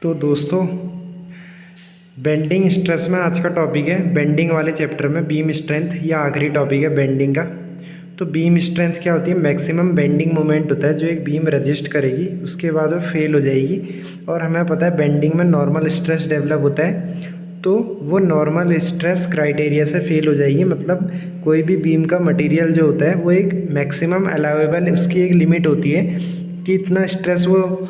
तो दोस्तों, bending stress में आज का टॉपिक है। बेंडिंग वाले चैप्टर में बीम स्ट्रेंथ, या आखिरी टॉपिक है बेंडिंग का। तो बीम स्ट्रेंथ क्या होती है? मैक्सिमम बेंडिंग मोमेंट होता है जो एक बीम रजिस्ट करेगी, उसके बाद वो फेल हो जाएगी। और हमें पता है बेंडिंग में नॉर्मल स्ट्रेस डेवलप होता है, तो वो नॉर्मल स्ट्रेस क्राइटेरिया से फेल हो जाएगी। मतलब कोई भी बीम का मटेरियल जो होता है वो एक मैक्सिमम अलाउेबल, उसकी एक लिमिट होती है कि इतना स्ट्रेस वो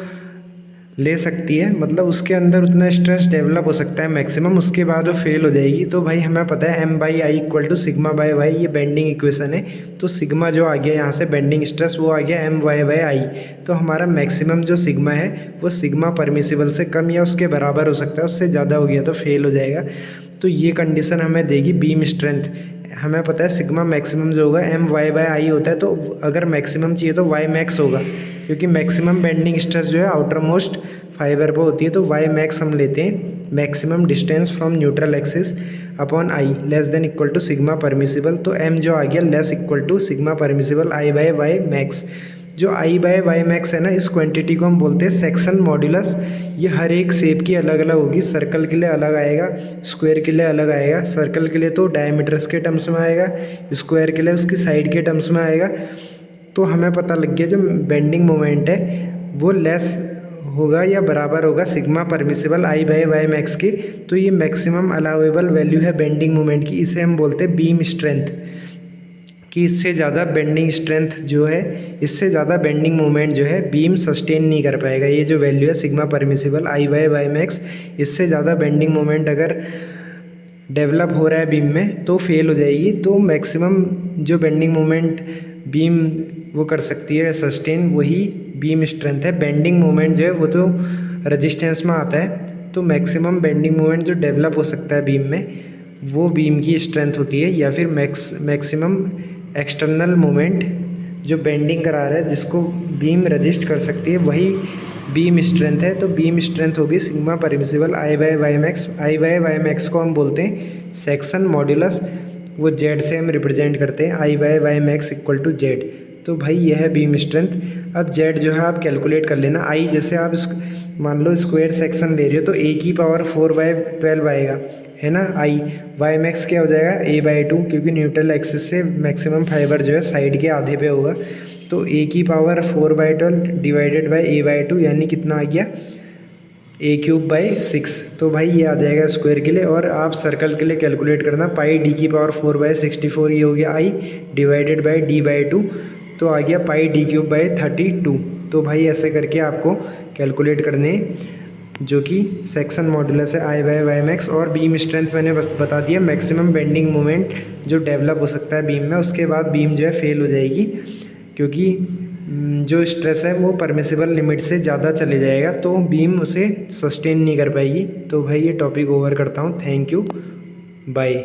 ले सकती है, मतलब उसके अंदर उतना स्ट्रेस डेवलप हो सकता है मैक्सिमम, उसके बाद वो फेल हो जाएगी। तो भाई हमें पता है M/I = सिग्मा बाय वाई, ये बेंडिंग इक्वेशन है। तो सिग्मा जो आ गया यहाँ से बेंडिंग स्ट्रेस, वो आ गया My/I। तो हमारा मैक्सिमम जो सिग्मा है वो सिग्मा परमिसिबल से कम या उसके बराबर हो सकता है, उससे ज़्यादा हो गया तो फेल हो जाएगा। तो ये कंडीशन हमें देगी बीम स्ट्रेंथ। हमें पता है सिग्मा मैक्सिमम जो होगा My/I होता है, तो अगर मैक्सिमम चाहिए तो Y मैक्स होगा, क्योंकि मैक्सिमम बेंडिंग स्ट्रेस जो है आउटर मोस्ट फाइबर पर होती है। तो Y मैक्स हम लेते हैं maximum distance from neutral axis upon I less than equal to sigma permissible. तो M जो आ गया less equal to sigma permissible I/Y max. जो I/Y मैक्स है ना, इस क्वांटिटी को हम बोलते हैं सेक्शन मॉड्यूलस। ये हर एक शेप की अलग अलग होगी। सर्कल के लिए अलग आएगा, स्क्वायर के लिए अलग आएगा। सर्कल के लिए तो डायमीटर्स के टर्म्स में आएगा, स्क्वायर के लिए उसकी साइड के टर्म्स में आएगा। तो हमें पता लग गया जो बेंडिंग मोमेंट है वो लेस होगा या बराबर होगा सिग्मा परमिसिबल I/Y मैक्स की। तो ये मैक्सिमम अलाउेबल वैल्यू है बेंडिंग मोमेंट की। इसे हम बोलते हैं बीम स्ट्रेंथ, कि इससे ज़्यादा बेंडिंग स्ट्रेंथ जो है, इससे ज़्यादा बेंडिंग मोमेंट जो है बीम सस्टेन नहीं कर पाएगा। ये जो वैल्यू है सिग्मा परमिसिबल I/Y मैक्स, इससे ज़्यादा बेंडिंग मोमेंट अगर डेवलप हो रहा है बीम में तो फेल हो जाएगी। तो मैक्सिमम जो बेंडिंग मोमेंट बीम वो कर सकती है सस्टेन, वही बीम स्ट्रेंथ है। बेंडिंग मोमेंट जो है वो तो रेजिस्टेंस में आता है, तो मैक्सिमम बेंडिंग मोमेंट जो डेवलप हो सकता है बीम में वो बीम की स्ट्रेंथ होती है। या फिर मैक्सिमम एक्सटर्नल मोमेंट जो बेंडिंग करा रहा है, जिसको बीम रजिस्ट कर सकती है, वही बीम स्ट्रेंथ है। तो बीम स्ट्रेंथ होगी sigma permissible I/Y max. I/Y max को हम बोलते हैं सेक्शन मॉड्यूलस, वो Z से हम रिप्रेजेंट करते हैं। I/Y max equal to Z। तो भाई यह है बीम स्ट्रेंथ। अब Z जो है आप कैलकुलेट कर लेना। I जैसे आप मान लो स्क्वायर सेक्शन ले रहे हो तो A की पावर 4/12 आएगा, है ना। Y मैक्स क्या हो जाएगा A/2, क्योंकि न्यूट्रल एक्सिस से मैक्सिमम फाइबर जो है साइड के आधे पे होगा। तो A की पावर 4/12 डिवाइडेड बाई A/2, यानी कितना आ गया A³/6। तो भाई ये आ जाएगा स्क्वायर के लिए। और आप सर्कल के लिए कैलकुलेट करना, पाई D की पावर 4/64, ये हो गया I डिवाइडेड बाई D/2, तो आ गया पाई D³/32। तो भाई ऐसे करके आपको कैलकुलेट करने, जो कि सेक्शन मॉड्यूलस है I/Y मैक्स। और बीम स्ट्रेंथ मैंने बस बता दिया, मैक्सिमम बेंडिंग मोमेंट जो डेवलप हो सकता है बीम में, उसके बाद बीम जो है फेल हो जाएगी, क्योंकि जो स्ट्रेस है वो परमिसिबल लिमिट से ज़्यादा चले जाएगा, तो बीम उसे सस्टेन नहीं कर पाएगी। तो भाई ये टॉपिक ओवर करता हूँ। Thank you, bye.